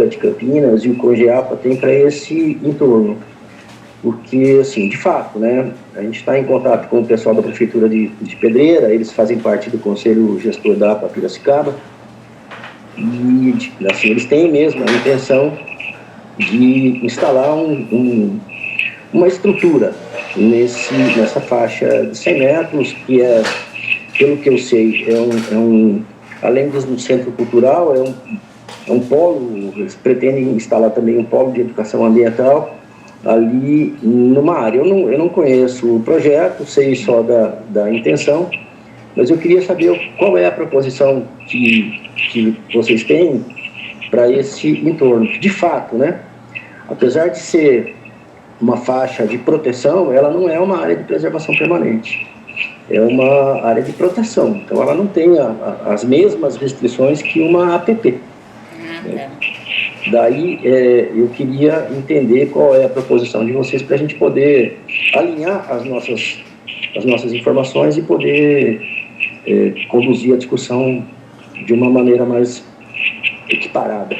de Campinas e o COGEAPA tem para esse entorno. Porque, assim, de fato, né, a gente está em contato com o pessoal da Prefeitura de Pedreira, eles fazem parte do Conselho Gestor da APA Piracicaba, e, assim, eles têm mesmo a intenção de instalar uma estrutura nessa faixa de 100 metros, que é, pelo que eu sei, além do centro cultural, é um polo, eles pretendem instalar também um polo de educação ambiental ali numa área. Eu não conheço o projeto, sei só da intenção, mas eu queria saber qual é a proposição que vocês têm para esse entorno. De fato, né, apesar de ser uma faixa de proteção, ela não é uma área de preservação permanente. É uma área de proteção, então ela não tem as mesmas restrições que uma APP. Daí eu queria entender qual é a proposição de vocês para a gente poder alinhar as nossas informações e poder conduzir a discussão de uma maneira mais equiparada.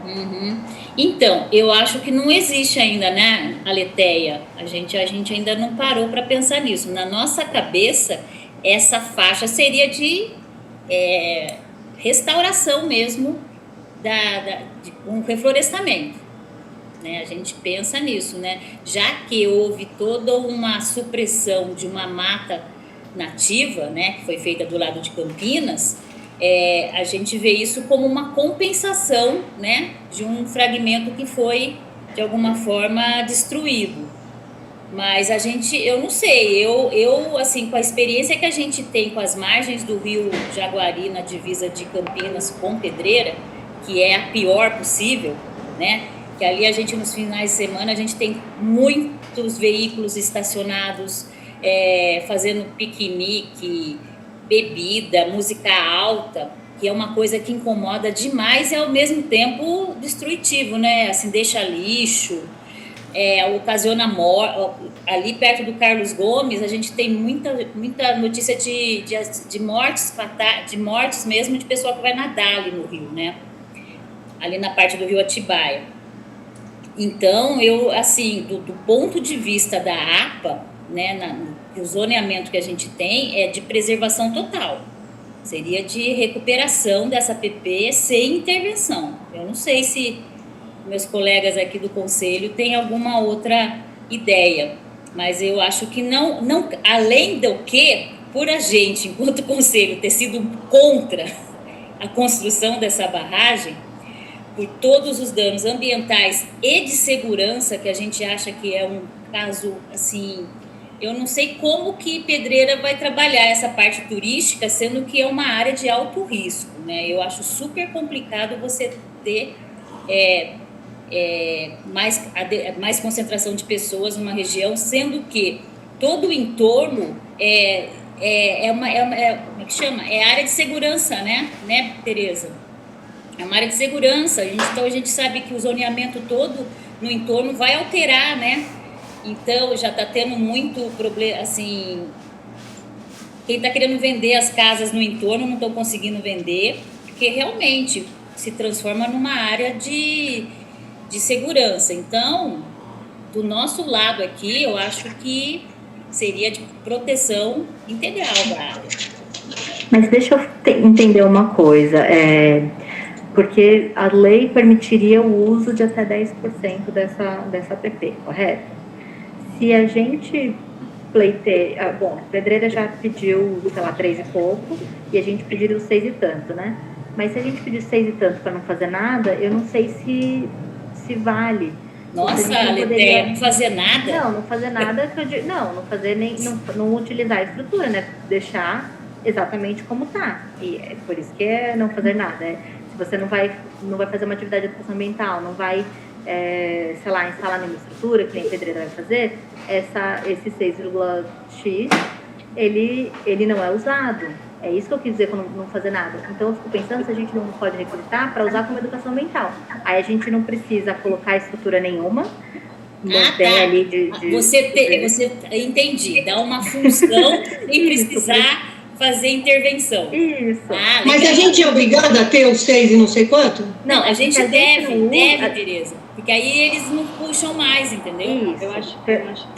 Uhum. Então, eu acho que não existe ainda, né, Aletheia? A gente ainda não parou para pensar nisso. Na nossa cabeça, essa faixa seria de restauração mesmo, de um reflorestamento. Né? A gente pensa nisso, né? Já que houve toda uma supressão de uma mata nativa, né, que foi feita do lado de Campinas, a gente vê isso como uma compensação, né, de um fragmento que foi, de alguma forma, destruído. Mas eu não sei, eu assim, com a experiência que a gente tem com as margens do rio Jaguari, na divisa de Campinas com Pedreira, que é a pior possível, né, que ali a gente, nos finais de semana, a gente tem muitos veículos estacionados, fazendo piquenique, bebida, música alta, que é uma coisa que incomoda demais e ao mesmo tempo destrutivo, né? Assim, deixa lixo, ocasiona morte. Ali perto do Carlos Gomes, a gente tem muita notícia de mortes mesmo, de pessoa que vai nadar ali no rio, né? Ali na parte do rio Atibaia. Então, assim, do ponto de vista da APA, né, o zoneamento que a gente tem é de preservação total. Seria de recuperação dessa PP sem intervenção. Eu não sei se meus colegas aqui do Conselho têm alguma outra ideia, mas eu acho que não além do que, por a gente, enquanto Conselho, ter sido contra a construção dessa barragem, por todos os danos ambientais e de segurança, que a gente acha que é um caso, assim, eu não sei como que Pedreira vai trabalhar essa parte turística, sendo que é uma área de alto risco, né? Eu acho super complicado você ter mais concentração de pessoas numa região, sendo que todo o entorno como é que chama? É área de segurança, né, Tereza? É uma área de segurança, então a gente sabe que o zoneamento todo no entorno vai alterar, né? Então já está tendo muito problema, assim, quem está querendo vender as casas no entorno não estão conseguindo vender, porque realmente se transforma numa área de segurança. Então, do nosso lado aqui, eu acho que seria de proteção integral da área. Mas deixa eu entender uma coisa, porque a lei permitiria o uso de até 10% dessa APP, correto? Se a gente pleiteia... Bom, a Pedreira já pediu, sei lá, 3 e pouco, e a gente pediu 6 e tanto, né? Mas se a gente pedir 6 e tanto para não fazer nada, eu não sei se vale. Nossa, Aletheia, não fazer nada? Não fazer nada, não fazer nem... Não utilizar a estrutura, né? Deixar exatamente como está. E é por isso que é não fazer nada, Se você não vai fazer uma atividade de educação ambiental, não vai, sei lá, instalar nenhuma estrutura, que nem a Pedreira vai fazer, esse 6,x, ele não é usado. É isso que eu quis dizer com não fazer nada. Então, eu fico pensando se a gente não pode recrutar para usar como educação ambiental. Aí a gente não precisa colocar estrutura nenhuma, mantém ali Você entendi, dá uma função sem precisar fazer intervenção. Isso. Mas a gente é obrigada a ter os 6 e não sei quanto? Não, a gente não deve, usa. Tereza. Porque aí eles não puxam mais, entendeu? Isso. Eu acho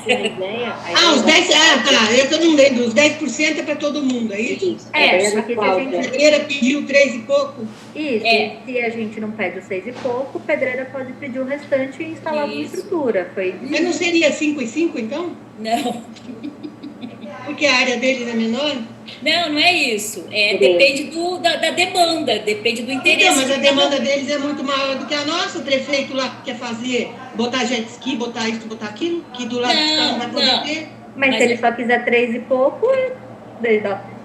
que a ideia... Os 10%, eu não lembro, os 10% é para todo mundo, é isso? Porque se a A gente... pedreira pediu 3 e pouco? Isso, se a gente não pede os 6 e pouco, o pedreira pode pedir o restante e instalar uma estrutura. Mas não seria 5 e 5, então? Não. Porque a área deles é menor? Não é isso. Depende da demanda, depende do interesse. Então, mas a demanda deles é muito maior do que a nossa. O prefeito lá quer fazer, botar jet ski, botar isso, botar aquilo, que do lado de cá não vai poder ter. Mas se ele só quiser 3 e pouco,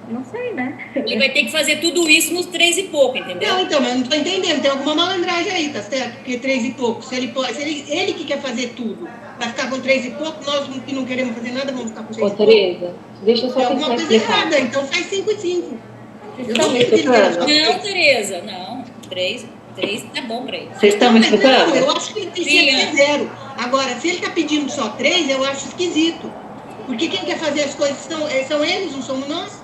não sei, né? Ele vai ter que fazer tudo isso nos 3 e pouco, entendeu? Não, então, mas eu não estou entendendo. Tem alguma malandragem aí, tá certo? Porque 3 e pouco. Se ele que quer fazer tudo, vai ficar com 3 e pouco, nós que não queremos fazer nada, vamos ficar com 6 e pouco. Tereza, deixa eu só tem alguma tentar coisa explicar. errada, então faz 5 e 5. Não, Tereza, não. 3 tá bom pra ele. Vocês estão me escutando? Não, eu acho que ele tem que ser 0. Agora, se ele está pedindo só 3, eu acho esquisito. Porque quem quer fazer as coisas são eles, não somos nós.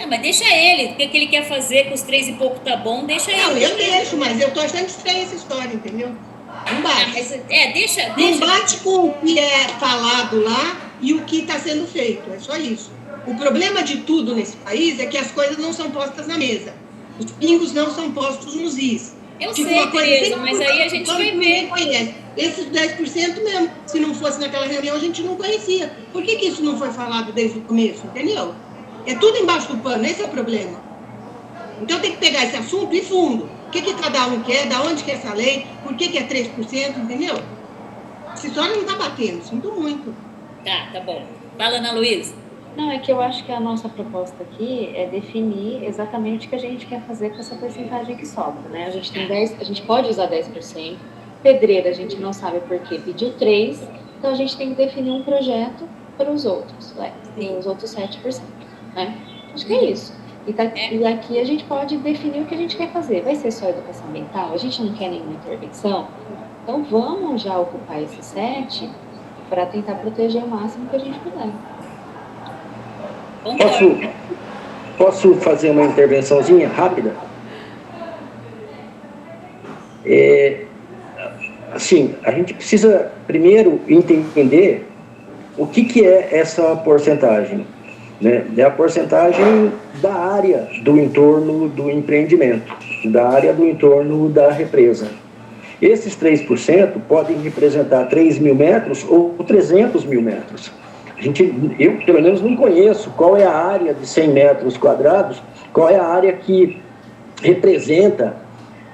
Mas deixa ele. O que ele quer fazer com os 3 e pouco tá bom, deixa ele. Não, eu deixo, mas eu tô achando estranha essa história, entendeu? Não bate. Deixa. Não bate com o que é falado lá e o que está sendo feito. É só isso. O problema de tudo nesse país é que as coisas não são postas na mesa. Os pingos não são postos nos is. Eu sei, Tereza, mas aí a gente vai ver. Conhece. Esses 10% mesmo, se não fosse naquela reunião, a gente não conhecia. Por que isso não foi falado desde o começo, entendeu? É tudo embaixo do pano, esse é o problema. Então tem que pegar esse assunto e fundo. O que cada um quer, da onde que é essa lei, por que é 3%, entendeu? Essa história não está batendo, sinto muito. Tá bom. Fala, Ana Luísa. Não, é que eu acho que a nossa proposta aqui é definir exatamente o que a gente quer fazer com essa porcentagem que sobra, né? A gente tem 10, a gente pode usar 10%, pedreira a gente não sabe por que pediu 3%, então a gente tem que definir um projeto para os outros, os outros 7%, né? Acho que é isso. E aqui a gente pode definir o que a gente quer fazer. Vai ser só educação ambiental? A gente não quer nenhuma intervenção? Então vamos já ocupar esse 7% para tentar proteger o máximo que a gente puder. Posso fazer uma intervençãozinha rápida? Assim, a gente precisa primeiro entender o que é essa porcentagem, né? É a porcentagem da área do entorno do empreendimento, da área do entorno da represa. Esses 3% podem representar 3 mil metros ou 300 mil metros. Eu, pelo menos, não conheço qual é a área de 100 metros quadrados, qual é a área que representa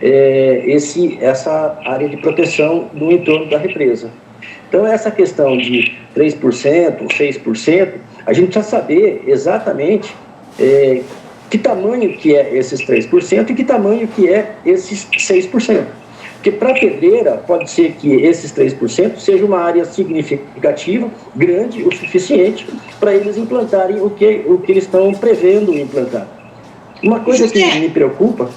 essa área de proteção no entorno da represa. Então, essa questão de 3%, 6%, a gente precisa saber exatamente que tamanho que é esses 3% e que tamanho que é esses 6%. Porque para a pedreira, pode ser que esses 3% seja uma área significativa, grande o suficiente para eles implantarem o que eles estão prevendo implantar. Uma coisa que me preocupa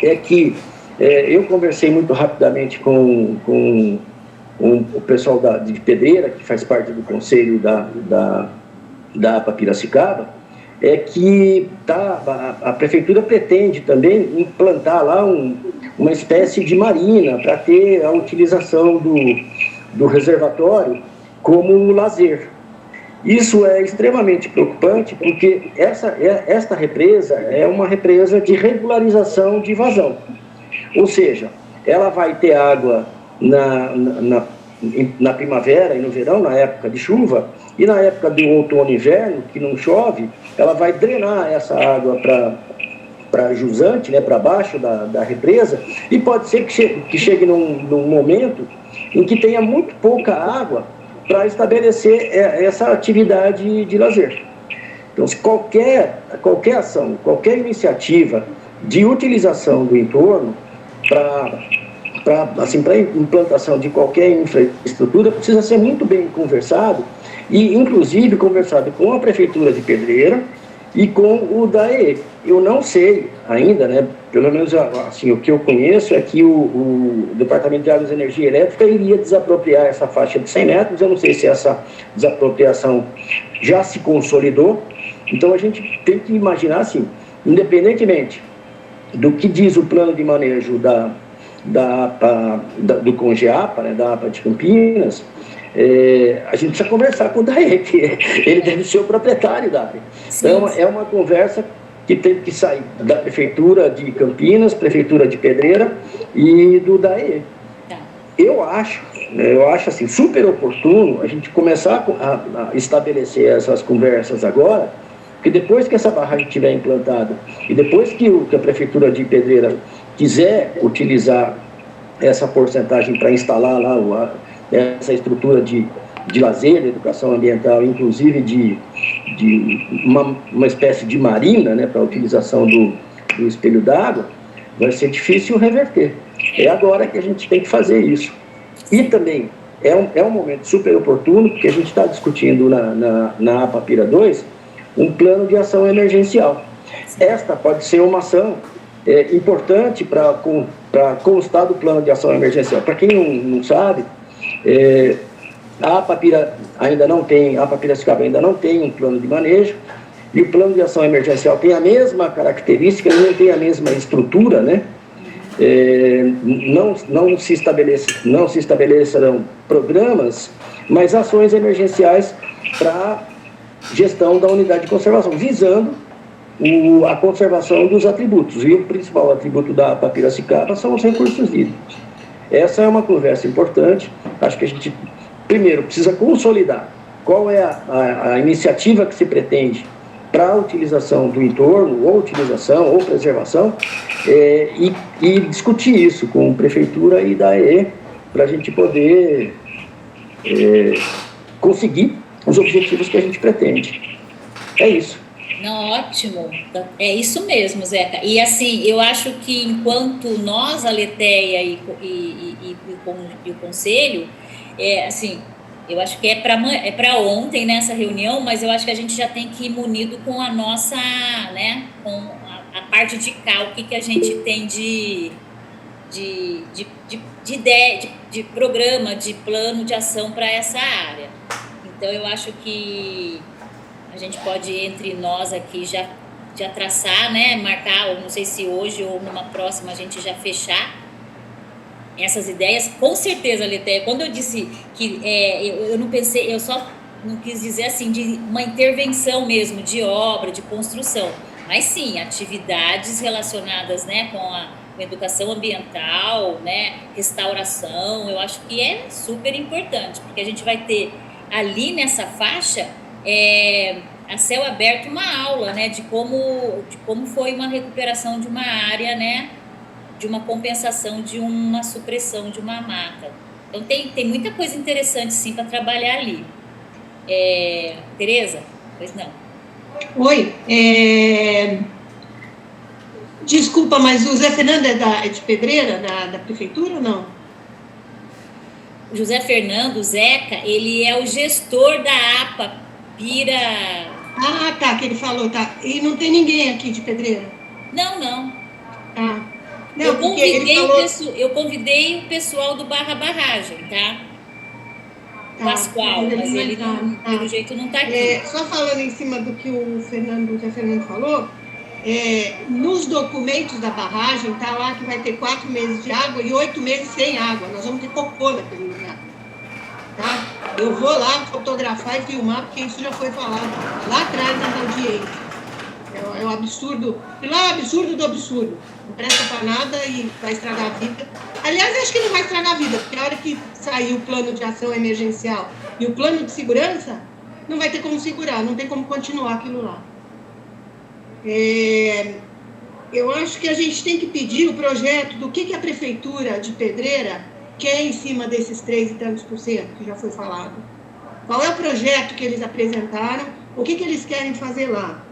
é que eu conversei muito rapidamente com o pessoal de pedreira, que faz parte do conselho da APA Piracicaba, é que a prefeitura pretende também implantar lá uma espécie de marina para ter a utilização do reservatório como lazer. Isso é extremamente preocupante porque esta represa é uma represa de regularização de vazão. Ou seja, ela vai ter água na primavera e no verão, na época de chuva, e na época do outono e inverno, que não chove, ela vai drenar essa água para jusante, né, para baixo da represa, e pode ser que chegue num momento em que tenha muito pouca água para estabelecer essa atividade de lazer. Então, se qualquer ação, qualquer iniciativa de utilização do entorno para implantação de qualquer infraestrutura, precisa ser muito bem conversado e, inclusive, conversado com a Prefeitura de Pedreira e com o DAE. Eu não sei ainda, né, pelo menos assim, o que eu conheço é que o Departamento de Águas e Energia Elétrica iria desapropriar essa faixa de 100 metros. Eu não sei se essa desapropriação já se consolidou. Então a gente tem que imaginar assim, independentemente do que diz o plano de manejo do CONGEAPA, né, da APA de Campinas, a gente precisa conversar com o DAE, que ele deve ser o proprietário da área. Então, é uma conversa que tem que sair da Prefeitura de Campinas, Prefeitura de Pedreira e do DAE. Eu acho assim, super oportuno a gente começar a estabelecer essas conversas agora, porque depois que essa barragem estiver implantada e depois que a Prefeitura de Pedreira quiser utilizar essa porcentagem para instalar lá essa estrutura de lazer, de educação ambiental, inclusive de uma espécie de marina, né, para a utilização do espelho d'água, vai ser difícil reverter. É agora que a gente tem que fazer isso. E também é um momento super oportuno, porque a gente está discutindo na APAPIRA 2 um plano de ação emergencial. Esta pode ser uma ação importante para constar do plano de ação emergencial. Para quem não sabe, a APAPIRA ainda não tem, a APA-Piracicaba ainda não tem um plano de manejo, e o plano de ação emergencial tem a mesma característica, não tem a mesma estrutura, né? Não se estabelecerão programas, mas ações emergenciais para gestão da unidade de conservação, visando a conservação dos atributos. E o principal atributo da APA-Piracicaba são os recursos hídricos. Essa é uma conversa importante. Acho que a gente, primeiro, precisa consolidar qual é a iniciativa que se pretende para a utilização do entorno, ou utilização, ou preservação, e discutir isso com a Prefeitura e DAE, para a gente poder conseguir os objetivos que a gente pretende. É isso. Não, ótimo. É isso mesmo, Zeca. E assim, eu acho que enquanto nós, a Letéia e o Conselho, assim, eu acho que é para ontem nessa reunião, mas eu acho que a gente já tem que ir munido com a nossa, né, com a parte de cá, o que a gente tem de ideia, de programa, de plano de ação para essa área. Então, eu acho que a gente pode, entre nós aqui, já traçar, né, marcar, ou não sei se hoje ou numa próxima, a gente já fechar essas ideias. Com certeza, Letéia, quando eu disse que eu não pensei, eu só não quis dizer assim, de uma intervenção mesmo, de obra, de construção, mas sim, atividades relacionadas, né, com a educação ambiental, né, restauração. Eu acho que é super importante, porque a gente vai ter ali nessa faixa, a céu aberto, uma aula, né, de como foi uma recuperação de uma área, né, de uma compensação, de uma supressão de uma mata. Então tem muita coisa interessante sim para trabalhar ali. Tereza? Pois não. Oi, desculpa, mas o Zé Fernando é de Pedreira, da Prefeitura ou não? José Fernando, Zeca, ele é o gestor da APA-Pira. Ah, tá, que ele falou, tá. E não tem ninguém aqui de Pedreira? Não. Ah. Não, eu convidei o pessoal do Barragem, tá? Pascoal, mas ele pelo jeito não está aqui. Só falando em cima do que o Zé Fernando falou, nos documentos da barragem está lá que vai ter 4 meses de água e 8 meses sem água. Nós vamos ter cocô naquele lugar. Tá? Eu vou lá fotografar e filmar, porque isso já foi falado lá atrás na audiência. É um absurdo, lá é um absurdo do absurdo. Não presta para nada e vai estragar a vida. Aliás, acho que não vai estragar a vida, porque a hora que sair o plano de ação emergencial e o plano de segurança, não vai ter como segurar, não tem como continuar aquilo lá. Eu acho que a gente tem que pedir o projeto do que a Prefeitura de Pedreira quer em cima desses 3 e tantos % que já foi falado. Qual é o projeto que eles apresentaram, o que eles querem fazer lá.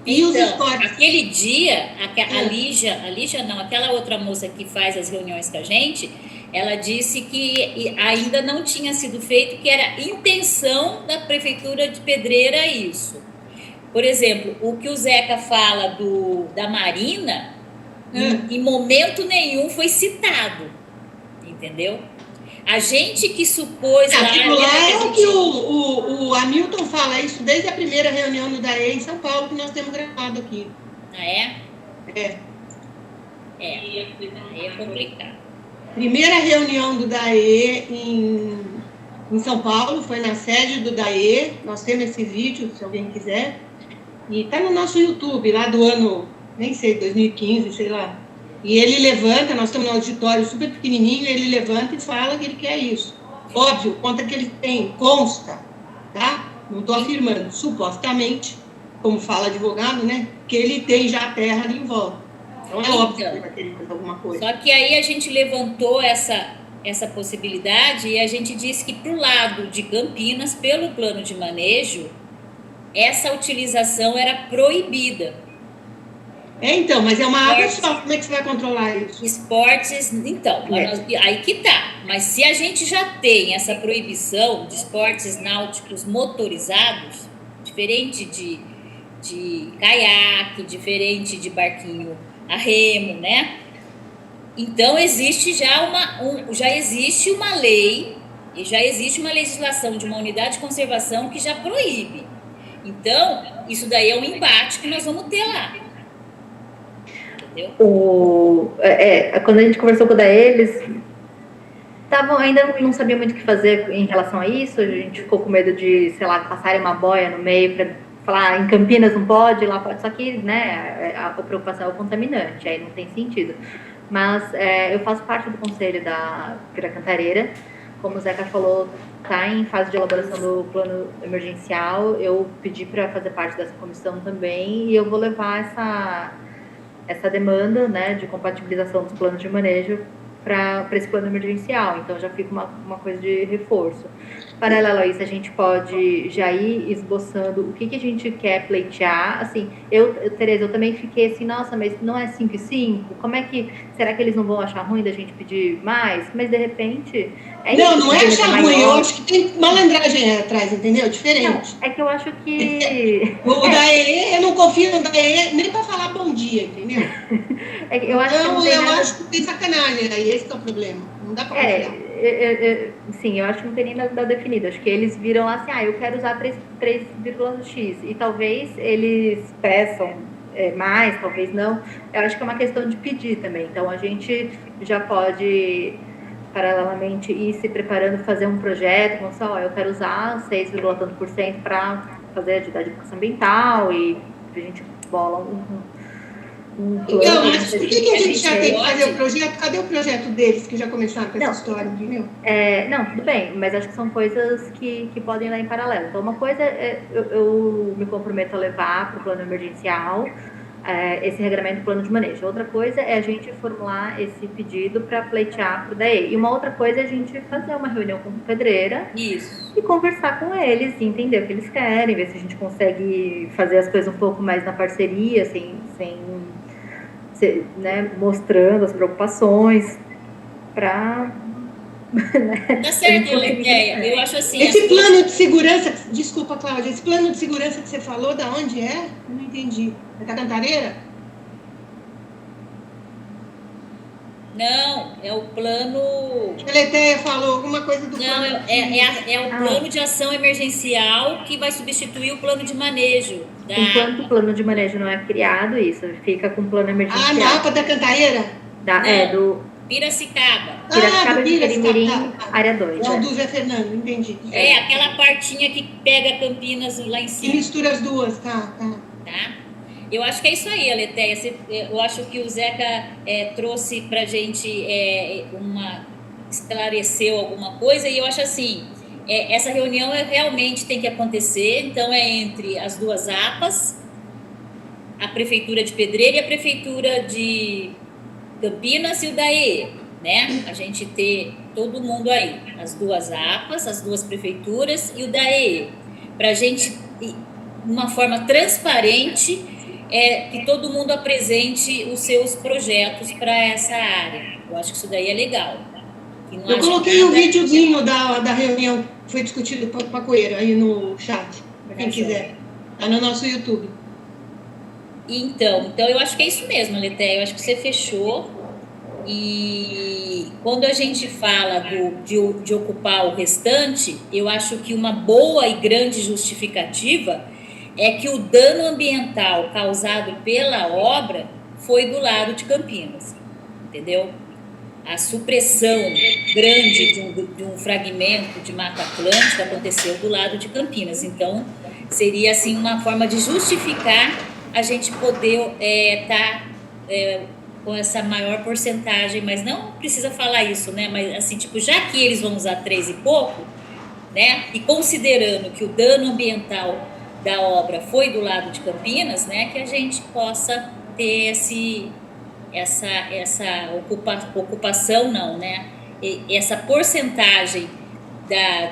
E então, os esportes. Aquele dia, a Lígia não, aquela outra moça que faz as reuniões com a gente, ela disse que ainda não tinha sido feito, que era intenção da Prefeitura de Pedreira isso. Por exemplo, o que o Zeca fala da Marina, em momento nenhum foi citado, entendeu? A gente que supôs lá... Aquilo lá é o que o Hamilton fala, isso desde a primeira reunião do DAE em São Paulo, que nós temos gravado aqui. Ah, é? É. Aí é complicado. Primeira reunião do DAE em São Paulo, foi na sede do DAE, nós temos esse vídeo, se alguém quiser, e está no nosso YouTube, lá do ano, nem sei, 2015, sei lá. E ele levanta, nós estamos no auditório super pequenininho, ele levanta e fala que ele quer isso. Óbvio, conta que ele tem, consta, tá? Não estou afirmando, supostamente, como fala advogado, né? Que ele tem já a terra ali em volta. Então é óbvio que ele vai querer fazer alguma coisa. Só que aí a gente levantou essa possibilidade e a gente disse que para o lado de Campinas, pelo plano de manejo, essa utilização era proibida. Então, mas é uma água só, como é que você vai controlar isso? Esportes, então, aí que tá. Mas se a gente já tem essa proibição de esportes náuticos motorizados, diferente de caiaque, diferente de barquinho a remo, né? Então, existe já existe uma lei e já existe uma legislação de uma unidade de conservação que já proíbe. Então, isso daí é um embate que nós vamos ter lá. Entendeu? Quando a gente conversou com o DAE, eles ainda não sabiam muito o que fazer em relação a isso. A gente ficou com medo de, sei lá, passarem uma boia no meio para falar em Campinas não pode, lá pode. Só que, né, a preocupação é o contaminante, aí não tem sentido. Mas eu faço parte do conselho da Piracantareira. Como o Zeca falou, está em fase de elaboração do plano emergencial. Eu pedi para fazer parte dessa comissão também e eu vou levar essa demanda, né, de compatibilização dos planos de manejo para esse plano emergencial. Então, já fica uma coisa de reforço. Paralelo a isso, a gente pode já ir esboçando o que a gente quer pleitear. Assim, Tereza, eu também fiquei assim, nossa, mas não é 5 e 5? Como é que... Será que eles não vão achar ruim da gente pedir mais? Mas, de repente... Não é achar ruim. Eu acho que tem malandragem aí atrás, entendeu? Diferente. Não, é que eu acho que... O DAE, eu não confio no DAE nem para falar bom dia, entendeu? Eu acho que tem sacanagem aí, esse é o problema. Não dá para confiar. Sim, eu acho que não tem nem nada definido. Acho que eles viram lá assim, eu quero usar 3,x. E talvez eles peçam mais, talvez não. Eu acho que é uma questão de pedir também. Então, a gente já pode, paralelamente, ir se preparando, fazer um projeto, como só, eu quero usar 6, tanto por cento para fazer atividade de educação ambiental e a gente bola Então, mas por que a gente já tem que fazer o projeto? Cadê o projeto deles, que já começaram com essa história, entendeu? Não, tudo bem, mas acho que são coisas que podem ir em paralelo. Então, uma coisa eu me comprometo a levar para o plano emergencial esse regramento do plano de manejo. Outra coisa é a gente formular esse pedido para pleitear para o DAE. E uma outra coisa é a gente fazer uma reunião com a pedreira e conversar com eles, e entender o que eles querem, ver se a gente consegue fazer as coisas um pouco mais na parceria, sem né, mostrando as preocupações para... Tá certo, Letéia. Eu acho assim... Esse plano de segurança... Desculpa, Cláudia. Esse plano de segurança que você falou, da onde é? Não entendi. É da Cantareira? Não, é o plano... A Letéia falou alguma coisa do plano... Não, é o plano de ação emergencial que vai substituir o plano de manejo. Enquanto o plano de manejo não é criado, isso fica com o plano emergencial. No mapa da Cantareira? Do Piracicaba. Piracicaba de Pirimirim, área 2. É o do Zé Fernando, entendi. Aquela partinha que pega Campinas lá em cima. E mistura as duas, tá. Eu acho que é isso aí, Aleteia. Eu acho que o Zeca trouxe pra gente esclareceu alguma coisa, e eu acho assim, essa reunião realmente tem que acontecer, então entre as duas APAs, a Prefeitura de Pedreira e a Prefeitura de Campinas e o DAE, né? A gente ter todo mundo aí, as duas APAs, as duas prefeituras e o DAE, para a gente, de uma forma transparente, que todo mundo apresente os seus projetos para essa área. Eu acho que isso daí é legal. Eu coloquei um videozinho da reunião que foi discutido com a Pacoeira aí no chat, para quem quiser. Tá no nosso YouTube. Então eu acho que é isso mesmo, Letéia. Eu acho que você fechou. E quando a gente fala de ocupar o restante, eu acho que uma boa e grande justificativa é que o dano ambiental causado pela obra foi do lado de Campinas, entendeu? A supressão grande de um fragmento de Mata Atlântica aconteceu do lado de Campinas. Então, seria assim uma forma de justificar a gente poder estar com essa maior porcentagem, mas não precisa falar isso, né? Mas assim, tipo, já que eles vão usar 3 e pouco, né? E considerando que o dano ambiental da obra foi do lado de Campinas, né? Que a gente possa ter essa ocupação, não, né? Essa porcentagem da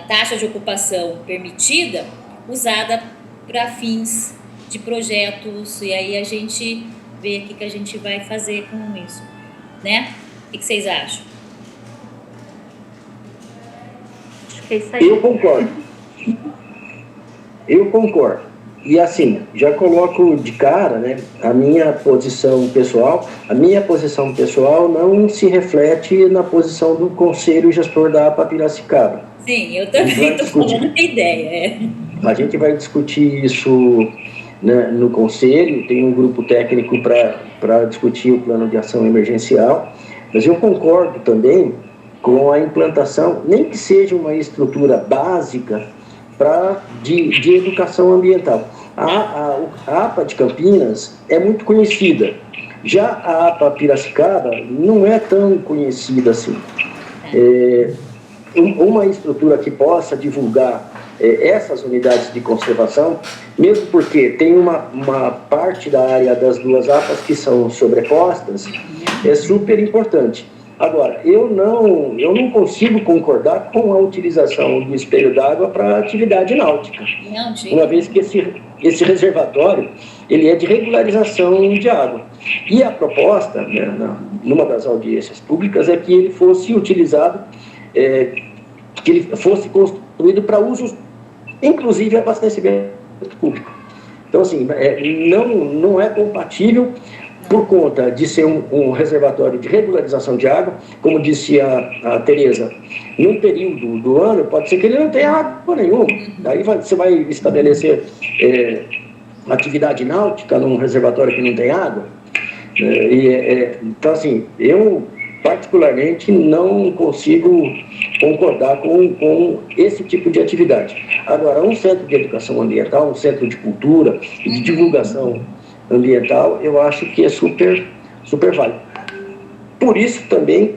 taxa de ocupação permitida usada para fins de projetos, e aí a gente vê o que a gente vai fazer com isso, né? O que vocês acham? Acho que é isso aí. Eu concordo. E assim, já coloco de cara, né, a minha posição pessoal não se reflete na posição do Conselho Gestor da APA Piracicaba. Sim, eu também estou falando a ideia. A gente vai discutir isso, né, no Conselho, tem um grupo técnico para discutir o plano de ação emergencial, mas eu concordo também com a implantação, nem que seja uma estrutura básica de educação ambiental. A APA de Campinas é muito conhecida, já a APA Piracicaba não é tão conhecida assim. Uma estrutura que possa divulgar essas unidades de conservação, mesmo porque tem uma parte da área das duas APAs que são sobrepostas, é super importante. Agora, eu não consigo concordar com a utilização do espelho d'água para atividade náutica, uma vez que esse reservatório ele é de regularização de água. E a proposta, né, numa das audiências públicas, é que ele fosse utilizado, que ele fosse construído para usos, inclusive abastecimento público. Então, assim, não é compatível por conta de ser um reservatório de regularização de água, como disse a Tereza, num período do ano, pode ser que ele não tenha água nenhuma. Daí você vai estabelecer atividade náutica num reservatório que não tem água. Então, assim, eu particularmente não consigo concordar com esse tipo de atividade. Agora, um centro de educação ambiental, um centro de cultura e de divulgação ambiental, eu acho que é super, super válido. Por isso também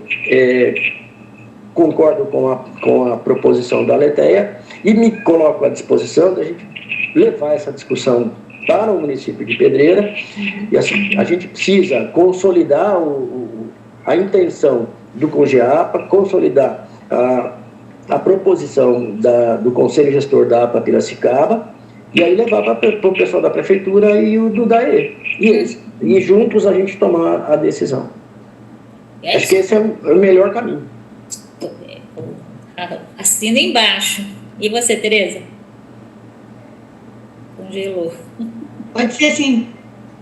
concordo com a proposição da Letéia e me coloco à disposição da gente levar essa discussão para o município de Pedreira, e assim, a gente precisa consolidar a intenção do CONGEAPA, consolidar a proposição do Conselho Gestor da APA Piracicaba, e aí levar para o pessoal da Prefeitura e o do DAE. E juntos a gente tomar a decisão. Acho que esse é o melhor caminho. Assina embaixo. E você, Tereza? Congelou. Pode ser assim.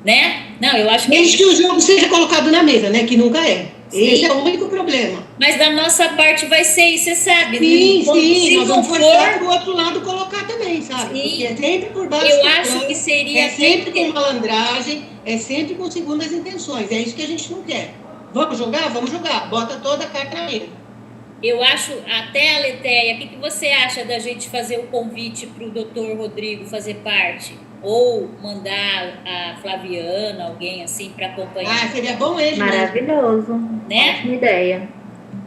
Né? Não, eu acho que... Desde que o jogo seja colocado na mesa, né? Que nunca é. Sim. Esse é o único problema. Mas da nossa parte vai ser isso, você sabe. Sim, nós vamos forçar para o outro lado colocar também, sabe? Sim. Porque é sempre por baixo Eu do acho plano, que seria... é sempre com malandragem, é sempre com segundas intenções. É isso que a gente não quer. Vamos jogar? Vamos jogar. Bota toda a carta na mesa. Eu acho, até a Letéia, o que você acha da gente fazer o convite para o doutor Rodrigo fazer parte? Ou mandar a Flaviana, alguém assim, para acompanhar? Ah, seria bom ele, Maravilhoso. Né? Ótima ideia.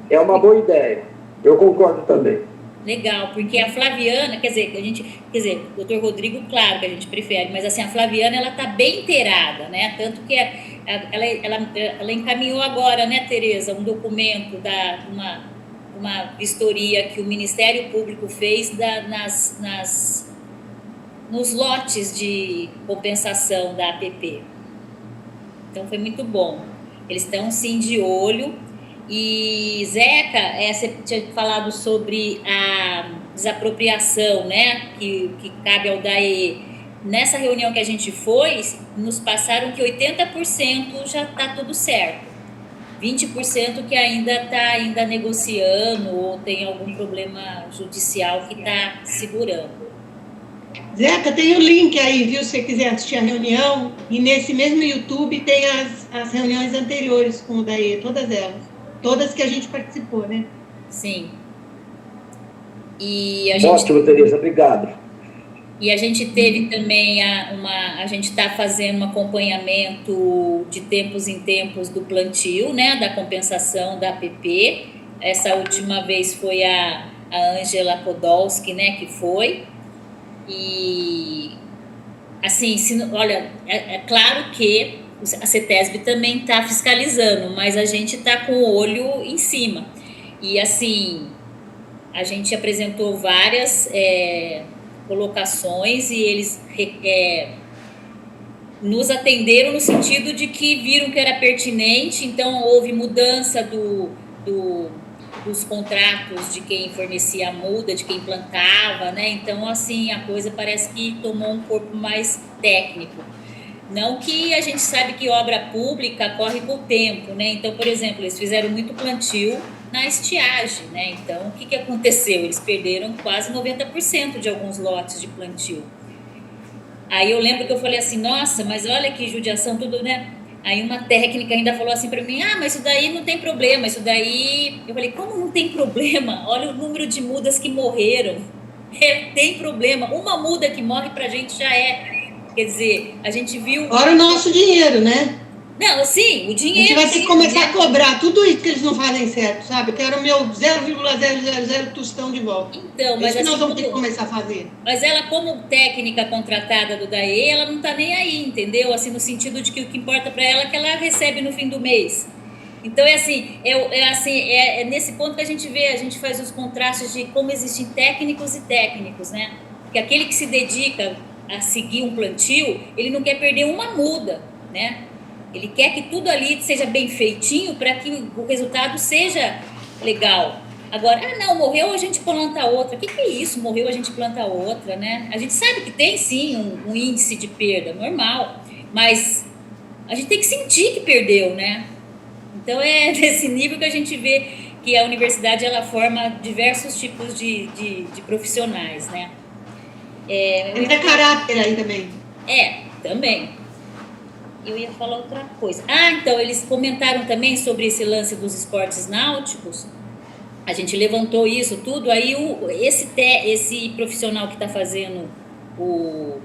É uma boa ideia. Eu concordo também. Legal, porque a Flaviana, quer dizer, o doutor Rodrigo, claro que a gente prefere, mas assim, a Flaviana, ela tá bem inteirada, né? Tanto que ela encaminhou agora, né, Tereza, um documento uma vistoria que o Ministério Público fez nos lotes de compensação da APP. Então, foi muito bom. Eles estão, sim, de olho E, Zeca, você tinha falado sobre a desapropriação, né, que cabe ao DAE. Nessa reunião que a gente foi, nos passaram que 80% já está tudo certo. 20% que ainda está negociando ou tem algum problema judicial que está segurando. Zeca, tem o link aí, viu, se você quiser assistir a reunião, e nesse mesmo YouTube tem as reuniões anteriores com o DAE, todas elas. Todas que a gente participou, né? Sim. E Ótimo, Tereza, obrigado. E a gente teve também a gente está fazendo um acompanhamento de tempos em tempos do plantio, né, da compensação da APP. Essa última vez foi a Ângela Podolski, né, que foi. E, assim, olha, é claro que a CETESB também está fiscalizando, mas a gente está com o olho em cima. E, assim, a gente apresentou várias colocações e eles nos atenderam no sentido de que viram que era pertinente, então houve mudança dos contratos de quem fornecia a muda, de quem plantava, né? Então, assim, a coisa parece que tomou um corpo mais técnico. Não que a gente sabe que obra pública corre com o tempo, né? Então, por exemplo, eles fizeram muito plantio na estiagem, né? Então, o que aconteceu? Eles perderam quase 90% de alguns lotes de plantio. Aí eu lembro que eu falei assim, nossa, mas olha que judiação, tudo, né? Aí uma técnica ainda falou assim para mim, mas isso daí não tem problema, isso daí... Eu falei, como não tem problema? Olha o número de mudas que morreram. Tem problema. Uma muda que morre pra gente já é... Quer dizer, a gente viu... Ora o nosso dinheiro, né? Não, sim, o dinheiro... A gente vai ter que começar a cobrar tudo isso que eles não fazem certo, sabe? Eu quero o meu 0,000 tostão de volta. Então, mas isso que assim, nós vamos ter que começar a fazer. Mas ela, como técnica contratada do DAE, ela não tá nem aí, entendeu? Assim, no sentido de que o que importa para ela é que ela recebe no fim do mês. Então, é nesse ponto que a gente faz os contrastes de como existem técnicos e técnicos, né? Porque aquele que se dedica a seguir um plantio, ele não quer perder uma muda, né? Ele quer que tudo ali seja bem feitinho para que o resultado seja legal. Agora, não, morreu, a gente planta outra. O que é isso? Morreu, a gente planta outra, né? A gente sabe que tem, sim, um índice de perda, normal. Mas a gente tem que sentir que perdeu, né? Então, é nesse nível que a gente vê que a universidade, ela forma diversos tipos de profissionais, né? Tem caráter aí também. Também. Eu ia falar outra coisa. Então, eles comentaram também sobre esse lance dos esportes náuticos. A gente levantou isso tudo. Aí, esse profissional que está fazendo o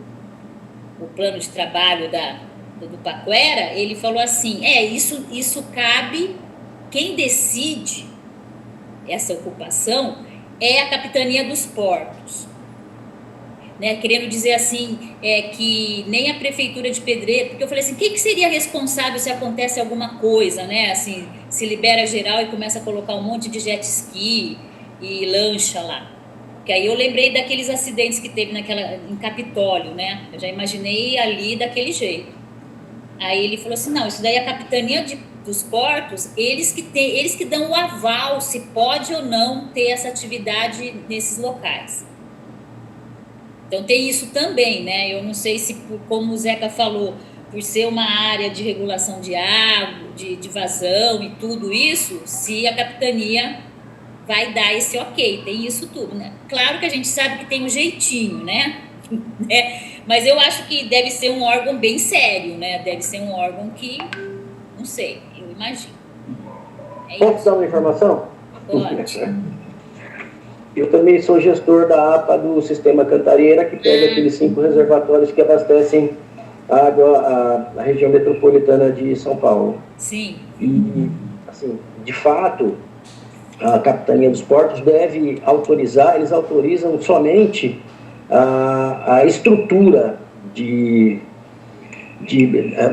plano de trabalho do Paquera, ele falou assim, isso cabe, quem decide essa ocupação é a Capitania dos Portos. Né, querendo dizer assim, que nem a Prefeitura de Pedreira, porque eu falei assim, quem que seria responsável se acontece alguma coisa, né, assim, se libera geral e começa a colocar um monte de jet ski e lancha lá, porque aí eu lembrei daqueles acidentes que teve em Capitólio, né, eu já imaginei ali daquele jeito. Aí ele falou assim, não, isso daí é a Capitania dos Portos, eles que dão o aval se pode ou não ter essa atividade nesses locais. Então, tem isso também, né? Eu não sei se, como o Zeca falou, por ser uma área de regulação de água, de vazão e tudo isso, se a capitania vai dar esse ok, tem isso tudo, né? Claro que a gente sabe que tem um jeitinho, né? Mas eu acho que deve ser um órgão bem sério, né? Deve ser um órgão que, não sei, eu imagino. Posso dar uma informação? Pode. Eu também sou gestor da APA do Sistema Cantareira, que pega aqueles 5 reservatórios que abastecem a água à região metropolitana de São Paulo. Sim. E, assim, de fato, a Capitania dos Portos deve autorizar, eles autorizam somente a estrutura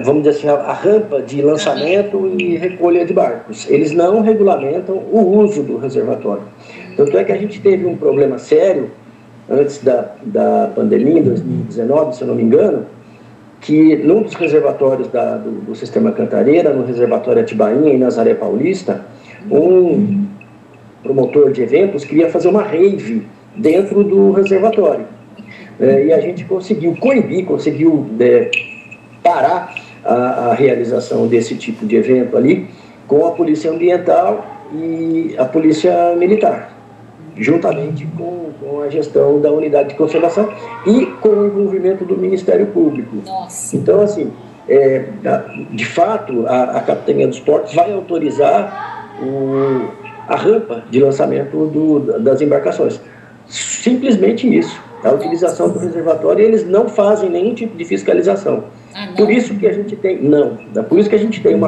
vamos dizer assim, a rampa de lançamento e recolha de barcos. Eles não regulamentam o uso do reservatório. Tanto é que a gente teve um problema sério antes da pandemia, em 2019, se eu não me engano, que num dos reservatórios do Sistema Cantareira, no reservatório Atibainha, em Nazaré Paulista, um promotor de eventos queria fazer uma rave dentro do reservatório. E a gente conseguiu coibir, conseguiu parar a realização desse tipo de evento ali com a Polícia Ambiental e a Polícia Militar, juntamente com a gestão da unidade de conservação e com o envolvimento do Ministério Público. Nossa. Então, assim, de fato, a Capitania dos Portos vai autorizar a rampa de lançamento das embarcações. Simplesmente isso, a utilização do reservatório, eles não fazem nenhum tipo de fiscalização. Por isso que a gente tem, por isso que a gente tem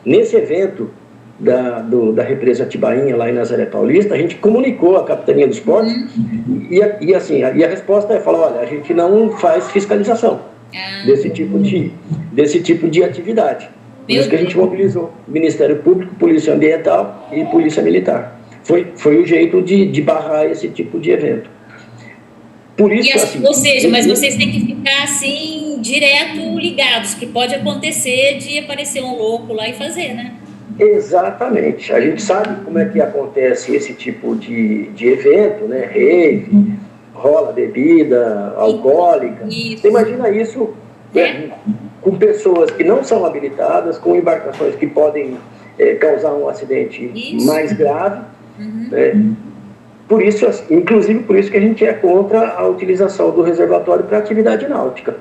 nesse evento da represa Tibainha, lá em Nazaré Paulista, a gente comunicou à Capitania dos Portos e a resposta é falar, olha, a gente não faz fiscalização desse tipo de atividade. Por isso que a gente mobilizou Ministério Público, Polícia Ambiental e Polícia Militar. Foi o jeito de barrar esse tipo de evento. Por isso, ou seja, mas vocês têm que ficar assim, direto ligados, que pode acontecer de aparecer um louco lá e fazer, né? Exatamente. A gente sabe como é que acontece esse tipo de evento, né? Rave, rola bebida alcoólica. Você imagina isso com pessoas que não são habilitadas, com embarcações que podem causar um acidente mais grave. Inclusive por isso que a gente é contra a utilização do reservatório para atividade náutica.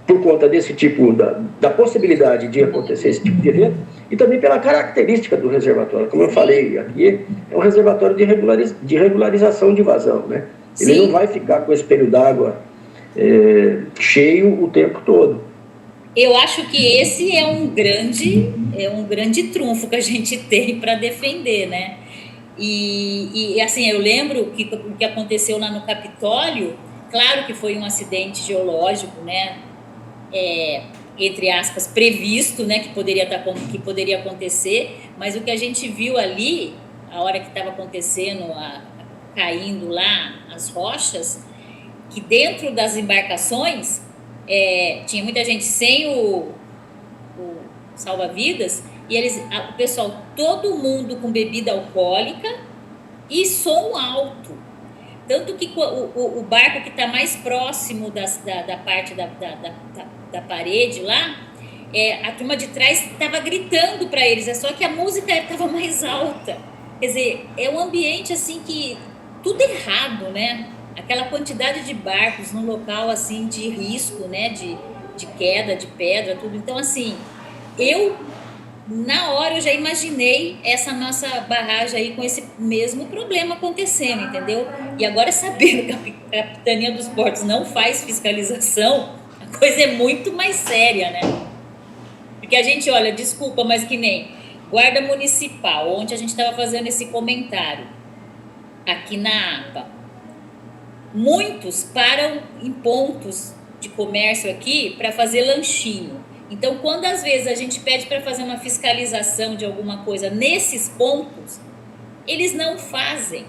Por conta desse tipo, da possibilidade de acontecer esse tipo de evento, e também pela característica do reservatório. Como eu falei aqui, é um reservatório de regularização de vazão, né? Ele não vai ficar com o espelho d'água cheio o tempo todo. Eu acho que esse é um grande trunfo que a gente tem para defender, né? E assim, eu lembro o que aconteceu lá no Capitólio. Claro que foi um acidente geológico, né? Entre aspas, previsto, né? Que poderia acontecer, mas o que a gente viu ali, a hora que estava acontecendo, caindo lá as rochas, que dentro das embarcações tinha muita gente sem o salva-vidas, e o pessoal, todo mundo com bebida alcoólica e som alto. Tanto que o barco que está mais próximo da parte da parede lá, a turma de trás estava gritando para eles, só que a música estava mais alta. Quer dizer, é um ambiente assim que tudo errado, né? Aquela quantidade de barcos num local assim de risco, né? De queda, de pedra, tudo. Então, assim, na hora eu já imaginei essa nossa barragem aí com esse mesmo problema acontecendo, entendeu? E agora, sabendo que a Capitania dos Portos não faz fiscalização, a coisa é muito mais séria, né? Porque a gente, olha, desculpa, mas que nem Guarda Municipal, onde a gente estava fazendo esse comentário, aqui na APA, muitos param em pontos de comércio aqui para fazer lanchinho. Então, quando às vezes a gente pede para fazer uma fiscalização de alguma coisa nesses pontos, eles não fazem,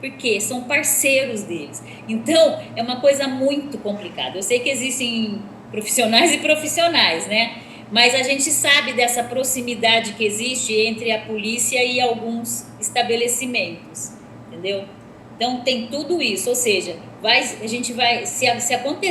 porque são parceiros deles. Então, é uma coisa muito complicada. Eu sei que existem profissionais e profissionais, né? Mas a gente sabe dessa proximidade que existe entre a polícia e alguns estabelecimentos, entendeu? Então, tem tudo isso, ou seja, a gente vai, se acontecer